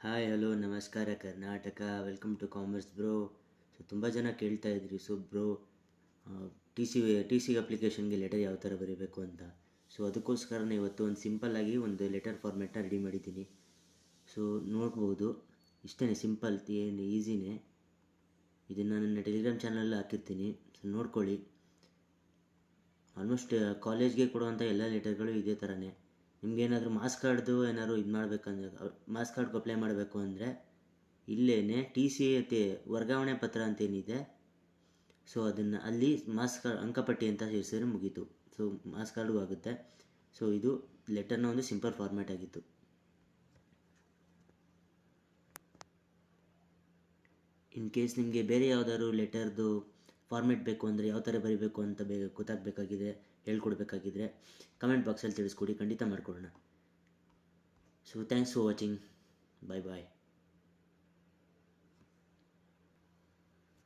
Hi hello ನಮಸ್ಕಾರ Karnataka, welcome to commerce bro. So ತುಂಬ ಜನ ಕೇಳ್ತಾ ಇದ್ರಿ, ಸೊ ಬ್ರೋ ಟಿ ಸಿ ಅಪ್ಲಿಕೇಶನ್ಗೆ ಲೆಟರ್ ಯಾವ ಥರ ಬರೀಬೇಕು ಅಂತ. ಸೊ ಅದಕ್ಕೋಸ್ಕರನೇ ಇವತ್ತು ಒಂದು ಸಿಂಪಲ್ಲಾಗಿ ಒಂದು ಲೆಟರ್ ಫಾರ್ಮೆಟ್ನ ರೆಡಿ ಮಾಡಿದ್ದೀನಿ. ಸೊ ನೋಡ್ಬೋದು, ಇಷ್ಟೇ ಸಿಂಪಲ್, ಏನು ಈಸಿನೇ. ಇದನ್ನು ನನ್ನ ಟೆಲಿಗ್ರಾಮ್ ಚಾನಲಲ್ಲಿ ಹಾಕಿರ್ತೀನಿ, ಸೊ ನೋಡ್ಕೊಳ್ಳಿ. ಆಲ್ಮೋಸ್ಟ್ ಕಾಲೇಜ್ಗೆ ಕೊಡುವಂಥ ಎಲ್ಲ ಲೆಟರ್ಗಳು ಇದೇ ಥರನೇ. ನಿಮಗೇನಾದರೂ ಮಾಸ್ ಕಾರ್ಡ್ದು ಏನಾದ್ರು ಇದು ಮಾಡಬೇಕಂದ್ರೆ, ಮಾಸ್ ಕಾರ್ಡ್ಗೆ ಅಪ್ಲೈ ಮಾಡಬೇಕು ಅಂದರೆ ಇಲ್ಲೇ ಟಿ ಸಿ ವರ್ಗಾವಣೆ ಪತ್ರ ಅಂತೇನಿದೆ, ಸೊ ಅದನ್ನು ಅಲ್ಲಿ ಮಾಸ್ ಕಾರ್ಡ್ ಅಂಕಪಟ್ಟಿ ಅಂತ ಸೇರಿಸಿದ್ರೆ ಮುಗೀತು. ಸೊ ಮಾಸ್ ಕಾರ್ಡ್ಗೂ ಆಗುತ್ತೆ. ಸೊ ಇದು ಲೆಟರ್ನ ಒಂದು ಸಿಂಪಲ್ ಫಾರ್ಮ್ಯಾಟ್ ಆಗಿತ್ತು. ಇನ್ ಕೇಸ್ ನಿಮಗೆ ಬೇರೆ ಯಾವುದಾದ್ರು ಲೆಟರ್ದು ಫಾರ್ಮೆಟ್ ಬೇಕು ಅಂದರೆ ಯಾವ ಥರ ಬರೀಬೇಕು ಅಂತ ಗೊತ್ತಾಗಬೇಕಾಗಿದೆ, ಹೇಳ್ಕೊಡ್ಬೇಕಾಗಿದ್ರೆ ಕಮೆಂಟ್ ಬಾಕ್ಸಲ್ಲಿ ತಿಳಿಸ್ಕೊಡಿ, ಖಂಡಿತ ಮಾಡಿಕೊಡೋಣ. So thanks for watching. Bye bye.